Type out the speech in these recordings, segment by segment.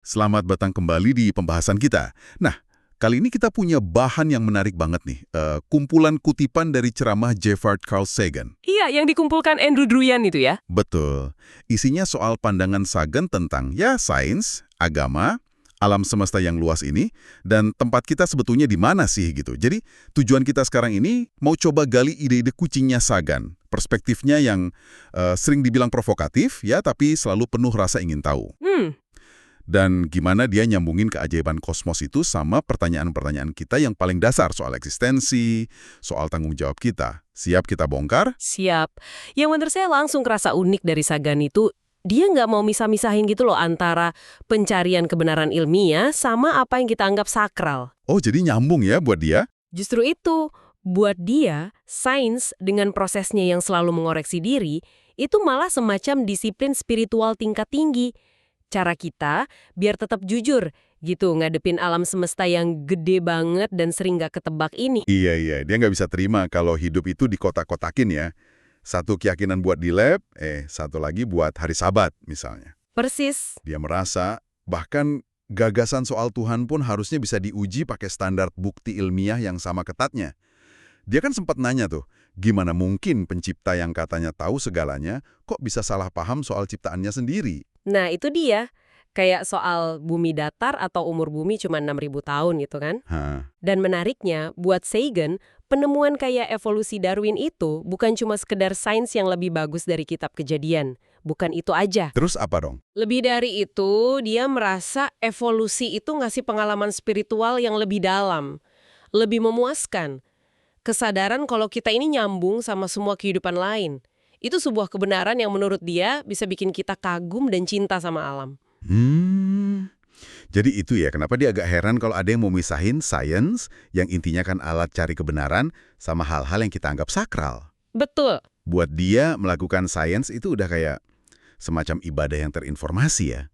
Selamat datang kembali di pembahasan kita. Nah, kali ini kita punya bahan yang menarik banget nih. Kumpulan kutipan dari ceramah Jeffrey Carl Sagan. Iya, yang dikumpulkan Andrew Druyan itu ya. Betul. Isinya soal pandangan Sagan tentang sains, agama, alam semesta yang luas ini, dan tempat kita sebetulnya di mana sih gitu. Jadi, tujuan kita sekarang ini mau coba gali ide-ide kucingnya Sagan. Perspektifnya yang sering dibilang provokatif, tapi selalu penuh rasa ingin tahu. Dan gimana dia nyambungin keajaiban kosmos itu sama pertanyaan-pertanyaan kita yang paling dasar soal eksistensi, soal tanggung jawab kita. Siap kita bongkar? Siap. Yang menurut saya langsung kerasa unik dari Sagan itu, dia nggak mau misah-misahin gitu loh antara pencarian kebenaran ilmiah sama apa yang kita anggap sakral. Oh, jadi nyambung ya buat dia? Justru itu, buat dia, sains dengan prosesnya yang selalu mengoreksi diri, itu malah semacam disiplin spiritual tingkat tinggi. Cara kita biar tetap jujur gitu ngadepin alam semesta yang gede banget dan sering gak ketebak ini. Iya. Dia nggak bisa terima kalau hidup itu dikotak-kotakin ya. Satu keyakinan buat di lab, satu lagi buat hari Sabat misalnya. Persis. Dia merasa bahkan gagasan soal Tuhan pun harusnya bisa diuji pakai standar bukti ilmiah yang sama ketatnya. Dia kan sempat nanya tuh, gimana mungkin pencipta yang katanya tahu segalanya kok bisa salah paham soal ciptaannya sendiri? Nah itu dia, kayak soal bumi datar atau umur bumi cuma 6.000 tahun gitu kan. Dan menariknya, buat Sagan, penemuan kayak evolusi Darwin itu bukan cuma sekedar sains yang lebih bagus dari kitab Kejadian. Bukan itu aja. Terus apa dong? Lebih dari itu, dia merasa evolusi itu ngasih pengalaman spiritual yang lebih dalam, lebih memuaskan. Kesadaran kalau kita ini nyambung sama semua kehidupan lain. Itu sebuah kebenaran yang menurut dia bisa bikin kita kagum dan cinta sama alam. Jadi itu ya, kenapa dia agak heran kalau ada yang mau misahin sains, yang intinya kan alat cari kebenaran, sama hal-hal yang kita anggap sakral. Betul. Buat dia, melakukan sains itu udah kayak semacam ibadah yang terinformasi ya.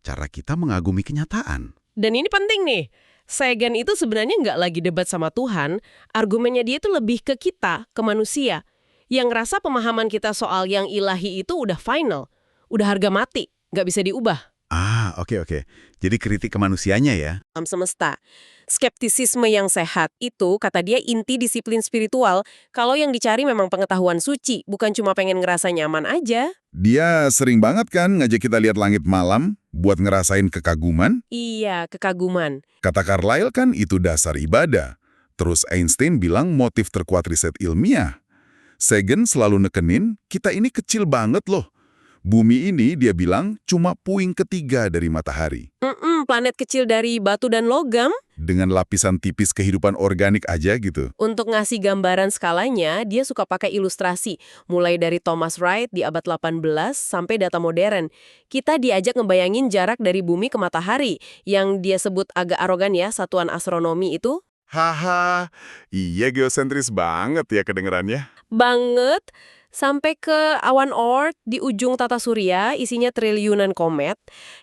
Cara kita mengagumi kenyataan. Dan ini penting nih. Sagan itu sebenarnya nggak lagi debat sama Tuhan, argumennya dia itu lebih ke kita, ke manusia. Yang ngerasa pemahaman kita soal yang ilahi itu udah final, udah harga mati, nggak bisa diubah. Oke. Jadi kritik ke manusianya ya? Alam semesta. Skeptisisme yang sehat itu, kata dia, inti disiplin spiritual, kalau yang dicari memang pengetahuan suci, bukan cuma pengen ngerasa nyaman aja. Dia sering banget kan ngajak kita lihat langit malam, buat ngerasain kekaguman. Iya, kekaguman. Kata Carlyle kan itu dasar ibadah. Terus Einstein bilang motif terkuat riset ilmiah. Sagan selalu nekenin, kita ini kecil banget loh. Bumi ini, dia bilang, cuma puing ketiga dari matahari. Planet kecil dari batu dan logam. Dengan lapisan tipis kehidupan organik aja gitu. Untuk ngasih gambaran skalanya, dia suka pakai ilustrasi. Mulai dari Thomas Wright di abad 18 sampai data modern. Kita diajak ngebayangin jarak dari bumi ke matahari, yang dia sebut agak arogan ya, satuan astronomi itu. Haha, iya geosentris banget ya kedengerannya. Banget. Sampai ke awan Oort di ujung tata surya, isinya triliunan komet.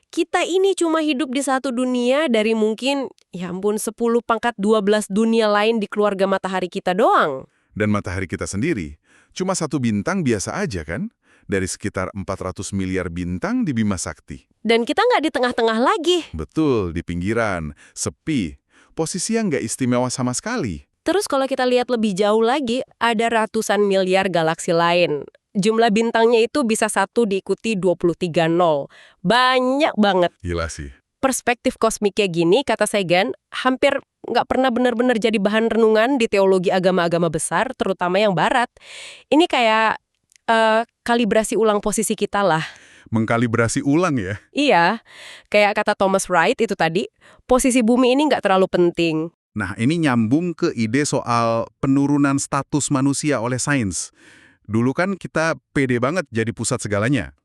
Kita ini cuma hidup di satu dunia dari mungkin, 10 pangkat 12 dunia lain di keluarga matahari kita doang. Dan matahari kita sendiri, cuma satu bintang biasa aja kan? Dari sekitar 400 miliar bintang di Bima Sakti. Dan kita nggak di tengah-tengah lagi. Betul, di pinggiran, sepi. Posisi yang nggak istimewa sama sekali. Terus kalau kita lihat lebih jauh lagi, ada ratusan miliar galaksi lain. Jumlah bintangnya itu bisa satu diikuti 23 nol. Banyak banget. Gila sih. Perspektif kosmiknya gini, kata Sagan, hampir nggak pernah benar-benar jadi bahan renungan di teologi agama-agama besar, terutama yang barat. Ini kayak kalibrasi ulang posisi kita lah. Mengkalibrasi ulang ya? Iya, kayak kata Thomas Wright itu tadi, posisi bumi ini nggak terlalu penting. Nah, ini nyambung ke ide soal penurunan status manusia oleh sains. Dulu kan kita pede banget jadi pusat segalanya.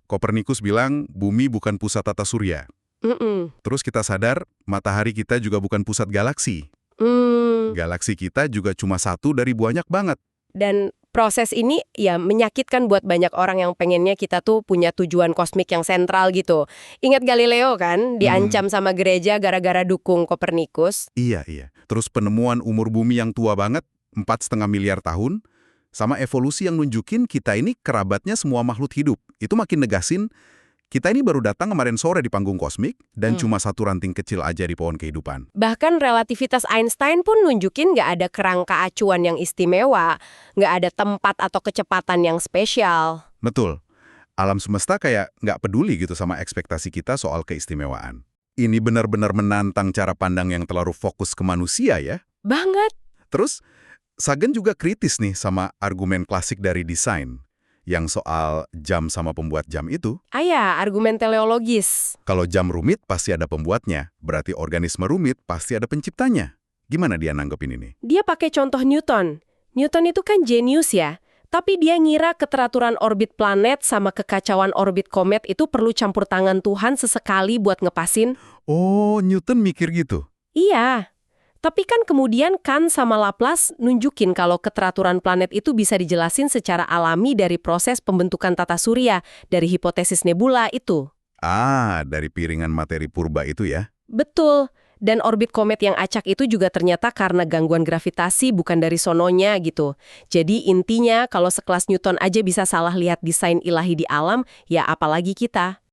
Kopernikus bilang bumi bukan pusat tata surya. Terus kita sadar matahari kita juga bukan pusat galaksi. Galaksi kita juga cuma satu dari banyak banget. Dan proses ini ya menyakitkan buat banyak orang yang pengennya kita tuh punya tujuan kosmik yang sentral gitu. Ingat Galileo kan, diancam sama gereja gara-gara dukung Kopernikus. Iya. Terus penemuan umur bumi yang tua banget, 4,5 miliar tahun, sama evolusi yang nunjukin kita ini kerabatnya semua makhluk hidup. Itu makin negasin Kita ini baru datang kemarin sore di panggung kosmik, dan cuma satu ranting kecil aja di pohon kehidupan. Bahkan relativitas Einstein pun nunjukin nggak ada kerangka acuan yang istimewa, nggak ada tempat atau kecepatan yang spesial. Betul. Alam semesta kayak nggak peduli gitu sama ekspektasi kita soal keistimewaan. Ini benar-benar menantang cara pandang yang terlalu fokus ke manusia ya. Banget. Terus, Sagan juga kritis nih sama argumen klasik dari desain. Yang soal jam sama pembuat jam itu. Argumen teleologis. Kalau jam rumit pasti ada pembuatnya, berarti organisme rumit pasti ada penciptanya. Gimana dia nanggepin ini? Dia pakai contoh Newton. Newton itu kan jenius ya. Tapi dia ngira keteraturan orbit planet sama kekacauan orbit komet itu perlu campur tangan Tuhan sesekali buat ngepasin. Oh, Newton mikir gitu? Iya. Tapi kan kemudian Kant sama Laplace nunjukin kalau keteraturan planet itu bisa dijelasin secara alami dari proses pembentukan tata surya, dari hipotesis nebula itu. Dari piringan materi purba itu ya? Betul. Dan orbit komet yang acak itu juga ternyata karena gangguan gravitasi bukan dari sononya gitu. Jadi intinya kalau sekelas Newton aja bisa salah lihat desain ilahi di alam, ya apalagi kita.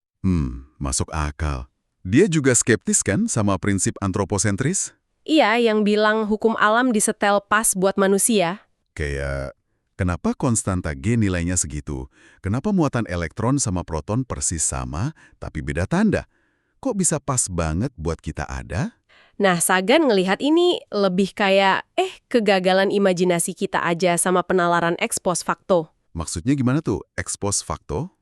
Masuk akal. Dia juga skeptis kan sama prinsip antroposentris? Iya, yang bilang hukum alam disetel pas buat manusia. Kayak, kenapa konstanta G nilainya segitu? Kenapa muatan elektron sama proton persis sama, tapi beda tanda? Kok bisa pas banget buat kita ada? Nah, Sagan ngelihat ini lebih kayak, kegagalan imajinasi kita aja sama penalaran ex post facto. Maksudnya gimana tuh, ex post facto?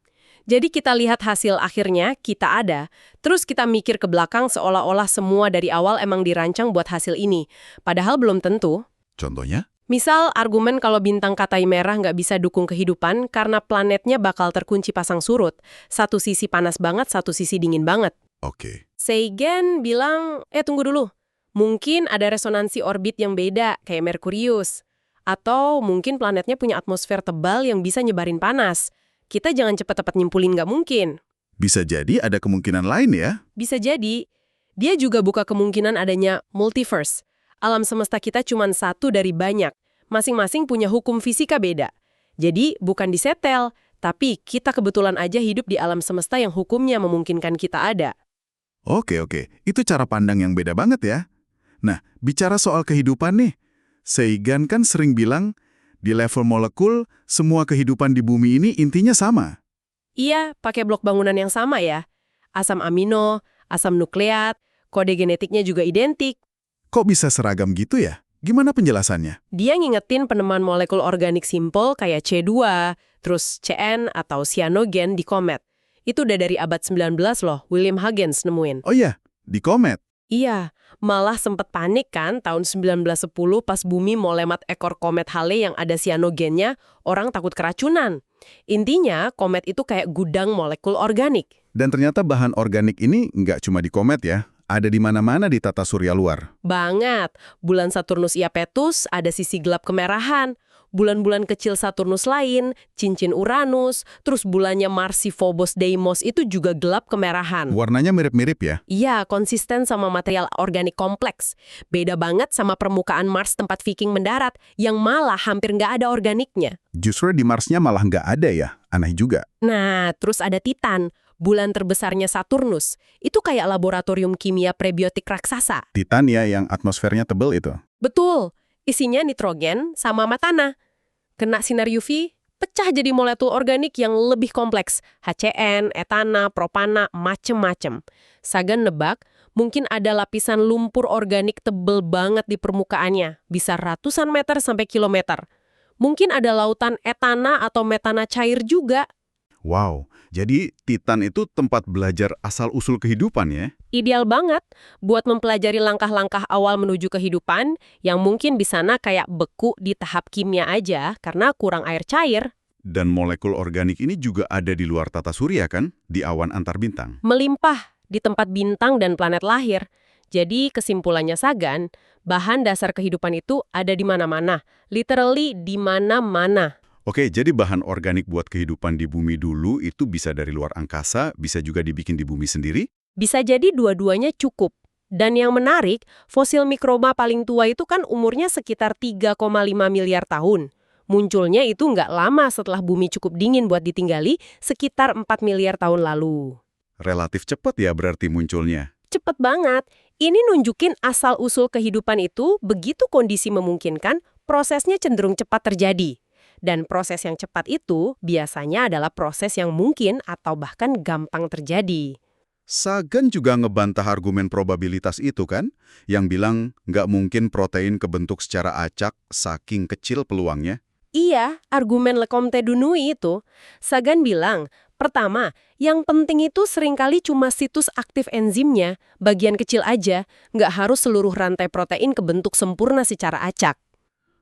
Jadi kita lihat hasil akhirnya, kita ada. Terus kita mikir ke belakang seolah-olah semua dari awal emang dirancang buat hasil ini. Padahal belum tentu. Contohnya? Misal argumen kalau bintang Katai merah nggak bisa dukung kehidupan karena planetnya bakal terkunci pasang surut. Satu sisi panas banget, satu sisi dingin banget. Oke. Sagan bilang, tunggu dulu. Mungkin ada resonansi orbit yang beda, kayak Merkurius. Atau mungkin planetnya punya atmosfer tebal yang bisa nyebarin panas. Kita jangan cepat-cepat nyimpulin nggak mungkin. Bisa jadi ada kemungkinan lain ya? Bisa jadi. Dia juga buka kemungkinan adanya multiverse. Alam semesta kita cuma satu dari banyak. Masing-masing punya hukum fisika beda. Jadi bukan disetel, tapi kita kebetulan aja hidup di alam semesta yang hukumnya memungkinkan kita ada. Oke. Itu cara pandang yang beda banget ya. Nah, bicara soal kehidupan nih. Sagan kan sering bilang, di level molekul, semua kehidupan di bumi ini intinya sama. Iya, pakai blok bangunan yang sama ya. Asam amino, asam nukleat, kode genetiknya juga identik. Kok bisa seragam gitu ya? Gimana penjelasannya? Dia ngingetin penemuan molekul organik simpel kayak C2, terus CN atau cyanogen di komet. Itu udah dari abad 19 loh, William Huggins nemuin. Oh iya, di komet. Iya, malah sempat panik kan tahun 1910 pas bumi mau lemat ekor komet Halley yang ada cyanogennya, orang takut keracunan. Intinya, komet itu kayak gudang molekul organik. Dan ternyata bahan organik ini nggak cuma di komet ya, ada di mana-mana di tata surya luar. Banget. Bulan Saturnus Iapetus ada sisi gelap kemerahan. Bulan-bulan kecil Saturnus lain, cincin Uranus, terus bulannya Marsi, Phobos, Deimos itu juga gelap kemerahan. Warnanya mirip-mirip ya? Iya, konsisten sama material organik kompleks. Beda banget sama permukaan Mars tempat Viking mendarat, yang malah hampir nggak ada organiknya. Justru di Marsnya malah nggak ada ya, aneh juga. Nah, terus ada Titan, bulan terbesarnya Saturnus. Itu kayak laboratorium kimia prebiotik raksasa. Titan ya yang atmosfernya tebal itu. Betul, isinya nitrogen sama metana. Kena sinar UV, pecah jadi molekul organik yang lebih kompleks. HCN, etana, propana, macem-macem. Sagan nebak, mungkin ada lapisan lumpur organik tebel banget di permukaannya. Bisa ratusan meter sampai kilometer. Mungkin ada lautan etana atau metana cair juga. Wow, jadi Titan itu tempat belajar asal-usul kehidupan ya? Ideal banget buat mempelajari langkah-langkah awal menuju kehidupan yang mungkin di sana kayak beku di tahap kimia aja karena kurang air cair. Dan molekul organik ini juga ada di luar tata surya kan? Di awan antar bintang. Melimpah di tempat bintang dan planet lahir. Jadi kesimpulannya Sagan, bahan dasar kehidupan itu ada di mana-mana. Literally di mana-mana. Oke, jadi bahan organik buat kehidupan di bumi dulu itu bisa dari luar angkasa, bisa juga dibikin di bumi sendiri? Bisa jadi dua-duanya cukup. Dan yang menarik, fosil mikroba paling tua itu kan umurnya sekitar 3,5 miliar tahun. Munculnya itu nggak lama setelah bumi cukup dingin buat ditinggali, sekitar 4 miliar tahun lalu. Relatif cepat ya berarti munculnya. Cepet banget. Ini nunjukin asal-usul kehidupan itu begitu kondisi memungkinkan, prosesnya cenderung cepat terjadi. Dan proses yang cepat itu biasanya adalah proses yang mungkin atau bahkan gampang terjadi. Sagan juga ngebantah argumen probabilitas itu kan, yang bilang nggak mungkin protein kebentuk secara acak saking kecil peluangnya. Iya, argumen Lecomte Dunui itu. Sagan bilang, pertama, yang penting itu seringkali cuma situs aktif enzimnya, bagian kecil aja, nggak harus seluruh rantai protein kebentuk sempurna secara acak.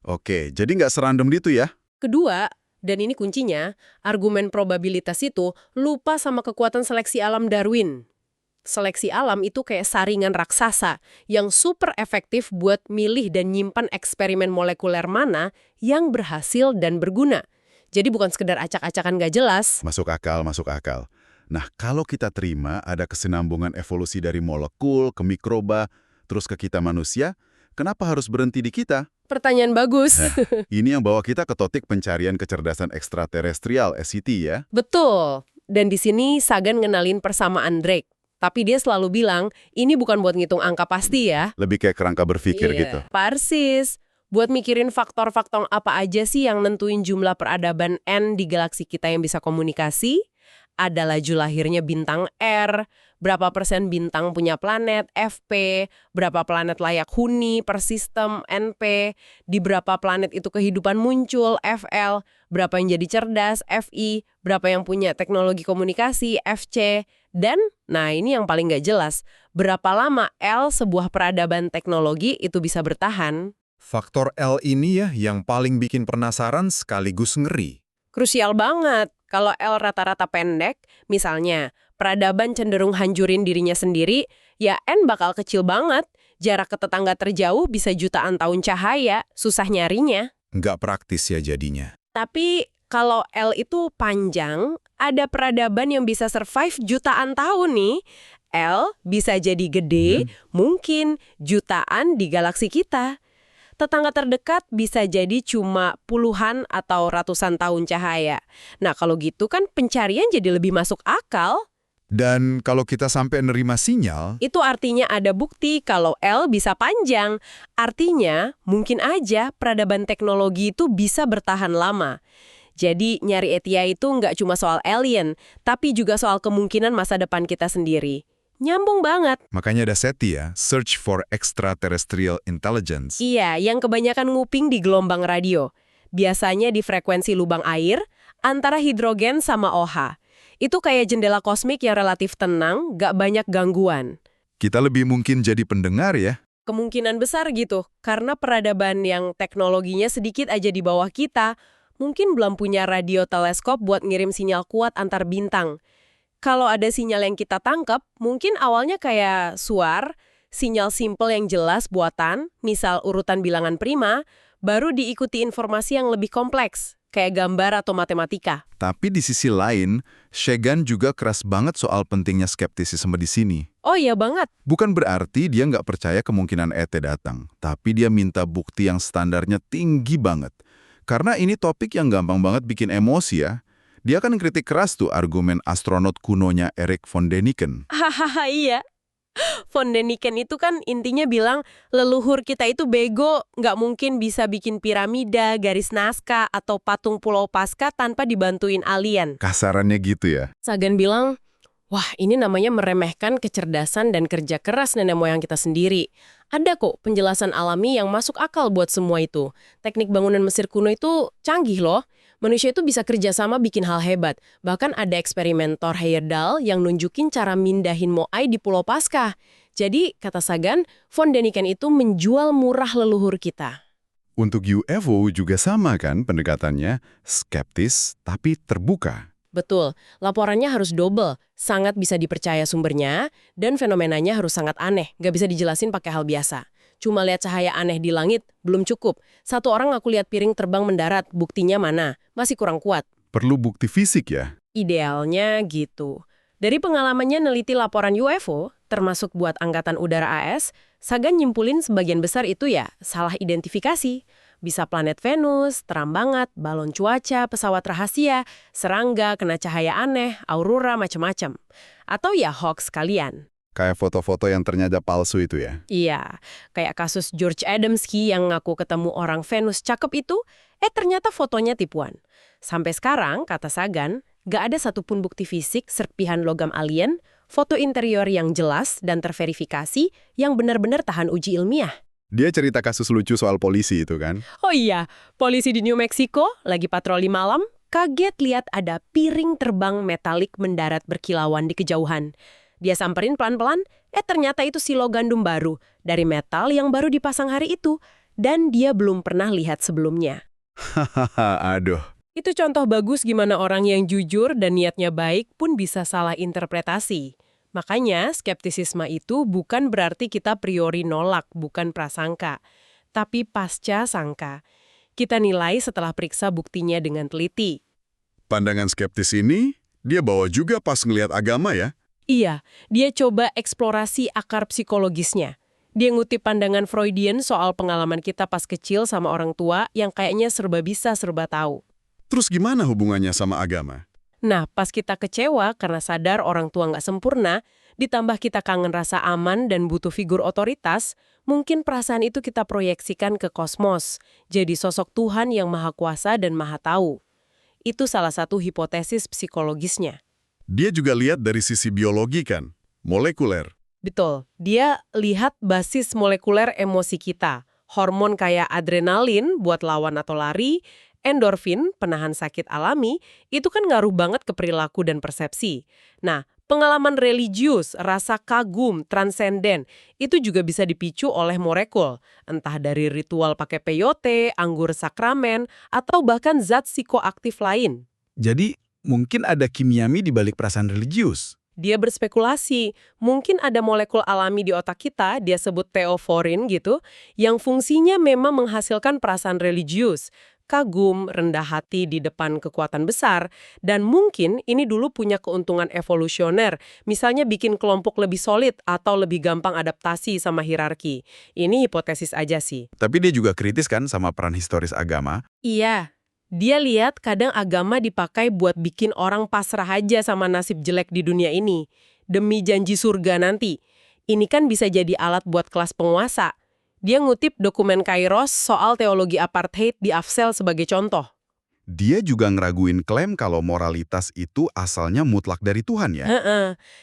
Oke, jadi nggak serandom gitu ya? Kedua, dan ini kuncinya, argumen probabilitas itu lupa sama kekuatan seleksi alam Darwin. Seleksi alam itu kayak saringan raksasa yang super efektif buat milih dan nyimpan eksperimen molekuler mana yang berhasil dan berguna. Jadi bukan sekedar acak-acakan nggak jelas. Masuk akal, masuk akal. Nah, kalau kita terima ada kesinambungan evolusi dari molekul ke mikroba, terus ke kita manusia, kenapa harus berhenti di kita? Pertanyaan bagus. Ini yang bawa kita ke topik pencarian kecerdasan ekstraterestrial, SCT ya. Betul. Dan di sini Sagan ngenalin persamaan Drake. Tapi dia selalu bilang, ini bukan buat ngitung angka pasti ya. Lebih kayak kerangka berpikir gitu. Persis. Buat mikirin faktor-faktor apa aja sih yang nentuin jumlah peradaban N di galaksi kita yang bisa komunikasi? Ada laju lahirnya bintang R, berapa persen bintang punya planet, FP, berapa planet layak huni per sistem, NP, di berapa planet itu kehidupan muncul, FL, berapa yang jadi cerdas, FI, berapa yang punya teknologi komunikasi, FC, dan, nah ini yang paling nggak jelas, berapa lama L sebuah peradaban teknologi itu bisa bertahan? Faktor L ini ya yang paling bikin penasaran sekaligus ngeri. Krusial banget. Kalau L rata-rata pendek, misalnya peradaban cenderung hancurin dirinya sendiri, ya N bakal kecil banget. Jarak ke tetangga terjauh bisa jutaan tahun cahaya, susah nyarinya. Nggak praktis ya jadinya. Tapi kalau L itu panjang, ada peradaban yang bisa survive jutaan tahun nih. L bisa jadi gede, mungkin jutaan di galaksi kita. Tetangga terdekat bisa jadi cuma puluhan atau ratusan tahun cahaya. Nah, kalau gitu kan pencarian jadi lebih masuk akal. Dan kalau kita sampai nerima sinyal, Itu artinya ada bukti kalau L bisa panjang. Artinya, mungkin aja peradaban teknologi itu bisa bertahan lama. Jadi, nyari ETA itu nggak cuma soal alien, tapi juga soal kemungkinan masa depan kita sendiri. Nyambung banget. makanya ada SETI ya, Search for Extraterrestrial Intelligence. Iya, yang kebanyakan nguping di gelombang radio. Biasanya di frekuensi lubang air, antara hidrogen sama OH. Itu kayak jendela kosmik yang relatif tenang, gak banyak gangguan. Kita lebih mungkin jadi pendengar ya. Kemungkinan besar gitu, karena peradaban yang teknologinya sedikit aja di bawah kita, mungkin belum punya radio teleskop buat ngirim sinyal kuat antar bintang. Kalau ada sinyal yang kita tangkap, mungkin awalnya kayak suar, sinyal simple yang jelas buatan, misal urutan bilangan prima, baru diikuti informasi yang lebih kompleks, kayak gambar atau matematika. Tapi di sisi lain, Sagan juga keras banget soal pentingnya skeptisisme di sini. Oh iya banget. Bukan berarti dia nggak percaya kemungkinan ET datang, tapi dia minta bukti yang standarnya tinggi banget. Karena ini topik yang gampang banget bikin emosi ya. Dia kan kritik keras tuh argumen astronot kunonya Erik von Däniken. Hahaha iya. Von Däniken itu kan intinya bilang leluhur kita itu bego, nggak mungkin bisa bikin piramida, garis Nazca, atau patung Pulau Paskah tanpa dibantuin alien. Kasarannya gitu ya. Sagan bilang, wah ini namanya meremehkan kecerdasan dan kerja keras nenek moyang kita sendiri. Ada kok penjelasan alami yang masuk akal buat semua itu. Teknik bangunan Mesir kuno itu canggih loh. Manusia itu bisa kerjasama bikin hal hebat. Bahkan ada eksperimen Thor Heyerdahl yang nunjukin cara mindahin Moai di Pulau Paskah. Jadi, kata Sagan, von Däniken itu menjual murah leluhur kita. Untuk UFO juga sama kan pendekatannya, skeptis tapi terbuka. Betul, laporannya harus double, sangat bisa dipercaya sumbernya, dan fenomenanya harus sangat aneh, nggak bisa dijelasin pakai hal biasa. Cuma lihat cahaya aneh di langit, belum cukup. Satu orang ngaku lihat piring terbang mendarat, buktinya mana? Masih kurang kuat. Perlu bukti fisik ya? Idealnya gitu. Dari pengalamannya neliti laporan UFO, termasuk buat Angkatan Udara AS, Sagan nyimpulin sebagian besar itu ya salah identifikasi. Bisa planet Venus, terang banget, balon cuaca, pesawat rahasia, serangga, kena cahaya aneh, aurora, macam-macam. Atau ya hoax kalian. Kayak foto-foto yang ternyata palsu itu ya. Iya, kayak kasus George Adamski yang ngaku ketemu orang Venus cakep itu, ternyata fotonya tipuan. Sampai sekarang, kata Sagan, gak ada satupun bukti fisik serpihan logam alien, foto interior yang jelas dan terverifikasi yang benar-benar tahan uji ilmiah. Dia cerita kasus lucu soal polisi itu kan. Oh iya, polisi di New Mexico lagi patroli malam, kaget lihat ada piring terbang metalik mendarat berkilauan di kejauhan. Dia samperin pelan-pelan, ternyata itu silo gandum baru dari metal yang baru dipasang hari itu, dan dia belum pernah lihat sebelumnya. Hahaha, aduh. Itu contoh bagus gimana orang yang jujur dan niatnya baik pun bisa salah interpretasi. Makanya, skeptisisme itu bukan berarti kita priori nolak, bukan prasangka, tapi pasca sangka. Kita nilai setelah periksa buktinya dengan teliti. Pandangan skeptis ini, dia bawa juga pas ngelihat agama ya. Iya, dia coba eksplorasi akar psikologisnya. Dia ngutip pandangan Freudian soal pengalaman kita pas kecil sama orang tua yang kayaknya serba bisa, serba tahu. Terus gimana hubungannya sama agama? Nah, pas kita kecewa karena sadar orang tua nggak sempurna, ditambah kita kangen rasa aman dan butuh figur otoritas, mungkin perasaan itu kita proyeksikan ke kosmos, jadi sosok Tuhan yang maha kuasa dan maha tahu. Itu salah satu hipotesis psikologisnya. Dia juga lihat dari sisi biologi kan, molekuler. Betul, dia lihat basis molekuler emosi kita. Hormon kayak adrenalin buat lawan atau lari, endorfin, penahan sakit alami, itu kan ngaruh banget ke perilaku dan persepsi. Nah, pengalaman religius, rasa kagum, transenden, itu juga bisa dipicu oleh molekul. Entah dari ritual pakai peyote, anggur sakramen, atau bahkan zat psikoaktif lain. Jadi, mungkin ada kimiami di balik perasaan religius. Dia berspekulasi, mungkin ada molekul alami di otak kita, dia sebut theoforin gitu, yang fungsinya memang menghasilkan perasaan religius. Kagum, rendah hati di depan kekuatan besar, dan mungkin ini dulu punya keuntungan evolusioner, misalnya bikin kelompok lebih solid atau lebih gampang adaptasi sama hierarki. Ini hipotesis aja sih. Tapi dia juga kritis kan sama peran historis agama. Iya, dia lihat kadang agama dipakai buat bikin orang pasrah aja sama nasib jelek di dunia ini, demi janji surga nanti. Ini kan bisa jadi alat buat kelas penguasa. Dia ngutip dokumen Kairos soal teologi apartheid di Afsel sebagai contoh. Dia juga ngeraguin klaim kalau moralitas itu asalnya mutlak dari Tuhan ya.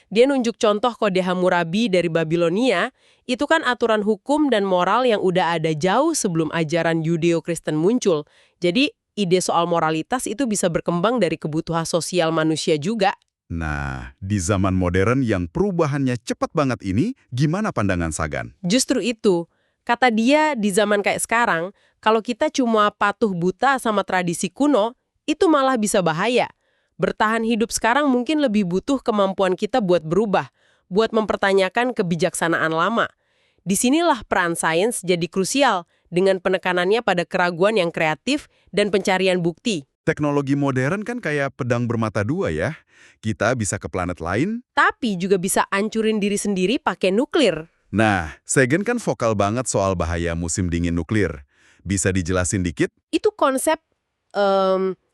Dia nunjuk contoh Kode Hammurabi dari Babilonia, itu kan aturan hukum dan moral yang udah ada jauh sebelum ajaran Yudeo-Kristen muncul. Jadi, ide soal moralitas itu bisa berkembang dari kebutuhan sosial manusia juga. Nah, di zaman modern yang perubahannya cepat banget ini, gimana pandangan Sagan? Justru itu. Kata dia, di zaman kayak sekarang, kalau kita cuma patuh buta sama tradisi kuno, itu malah bisa bahaya. Bertahan hidup sekarang mungkin lebih butuh kemampuan kita buat berubah, buat mempertanyakan kebijaksanaan lama. Disinilah peran sains jadi krusial, dengan penekanannya pada keraguan yang kreatif dan pencarian bukti. Teknologi modern kan kayak pedang bermata dua ya. Kita bisa ke planet lain. Tapi juga bisa ancurin diri sendiri pakai nuklir. Nah, Sagan kan vokal banget soal bahaya musim dingin nuklir. Bisa dijelasin dikit? Itu konsep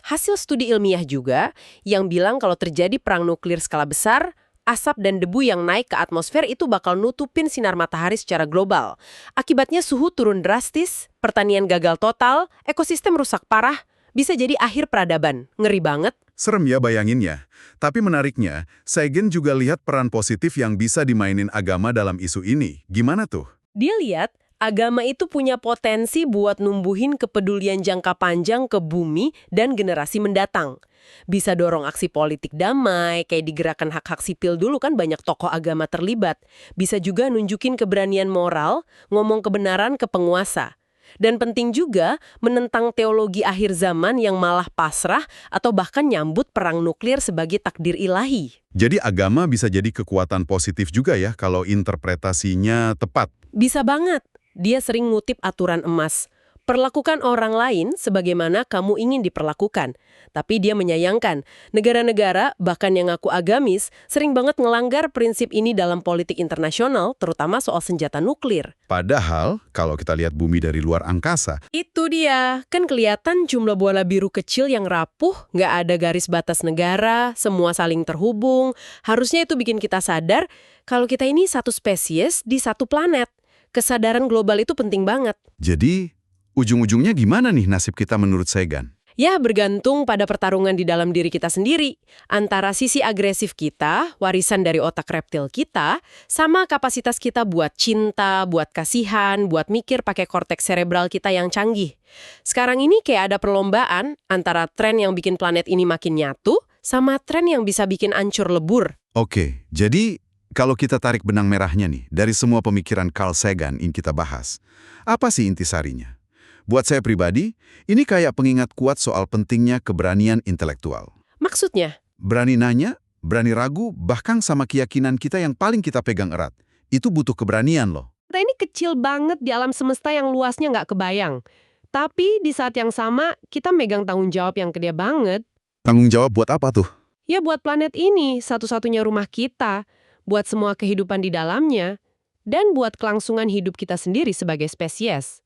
hasil studi ilmiah juga yang bilang kalau terjadi perang nuklir skala besar, asap dan debu yang naik ke atmosfer itu bakal nutupin sinar matahari secara global. Akibatnya suhu turun drastis, pertanian gagal total, ekosistem rusak parah, bisa jadi akhir peradaban. Ngeri banget. Serem ya bayanginnya. Tapi menariknya, Sagan juga lihat peran positif yang bisa dimainin agama dalam isu ini. Gimana tuh? Dia lihat agama itu punya potensi buat numbuhin kepedulian jangka panjang ke bumi dan generasi mendatang. Bisa dorong aksi politik damai, kayak di gerakan hak-hak sipil dulu kan banyak tokoh agama terlibat. Bisa juga nunjukin keberanian moral, ngomong kebenaran ke penguasa. Dan penting juga menentang teologi akhir zaman yang malah pasrah atau bahkan nyambut perang nuklir sebagai takdir ilahi. Jadi agama bisa jadi kekuatan positif juga ya kalau interpretasinya tepat. Bisa banget. Dia sering ngutip aturan emas. Perlakukan orang lain sebagaimana kamu ingin diperlakukan. Tapi dia menyayangkan, negara-negara, bahkan yang ngaku agamis, sering banget ngelanggar prinsip ini dalam politik internasional, terutama soal senjata nuklir. Padahal, kalau kita lihat bumi dari luar angkasa, Itu dia, kan kelihatan jumlah bola biru kecil yang rapuh, nggak ada garis batas negara, semua saling terhubung. Harusnya itu bikin kita sadar kalau kita ini satu spesies di satu planet. Kesadaran global itu penting banget. jadi ujung-ujungnya gimana nih nasib kita menurut Sagan? Ya, bergantung pada pertarungan di dalam diri kita sendiri. Antara sisi agresif kita, warisan dari otak reptil kita, sama kapasitas kita buat cinta, buat kasihan, buat mikir pakai korteks cerebral kita yang canggih. Sekarang ini kayak ada perlombaan antara tren yang bikin planet ini makin nyatu, sama tren yang bisa bikin ancur lebur. Oke, jadi kalau kita tarik benang merahnya nih, dari semua pemikiran Carl Sagan yang kita bahas, apa sih intisarinya? Buat saya pribadi, ini kayak pengingat kuat soal pentingnya keberanian intelektual. Maksudnya? Berani nanya, berani ragu, bahkan sama keyakinan kita yang paling kita pegang erat. Itu butuh keberanian loh. Kita ini kecil banget di alam semesta yang luasnya nggak kebayang. Tapi di saat yang sama, kita megang tanggung jawab yang gede banget. Tanggung jawab buat apa tuh? Ya buat planet ini, satu-satunya rumah kita. Buat semua kehidupan di dalamnya. Dan buat kelangsungan hidup kita sendiri sebagai spesies.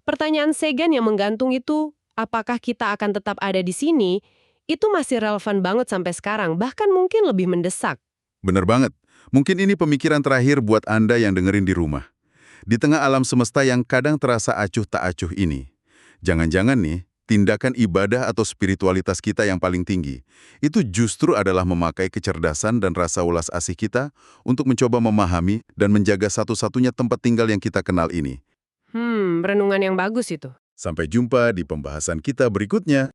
Pertanyaan Sagan yang menggantung itu, apakah kita akan tetap ada di sini, itu masih relevan banget sampai sekarang, bahkan mungkin lebih mendesak. Bener banget. Mungkin ini pemikiran terakhir buat Anda yang dengerin di rumah. Di tengah alam semesta yang kadang terasa acuh tak acuh ini, jangan-jangan nih, tindakan ibadah atau spiritualitas kita yang paling tinggi, itu justru adalah memakai kecerdasan dan rasa ulas asih kita untuk mencoba memahami dan menjaga satu-satunya tempat tinggal yang kita kenal ini. Renungan yang bagus itu. Sampai jumpa di pembahasan kita berikutnya.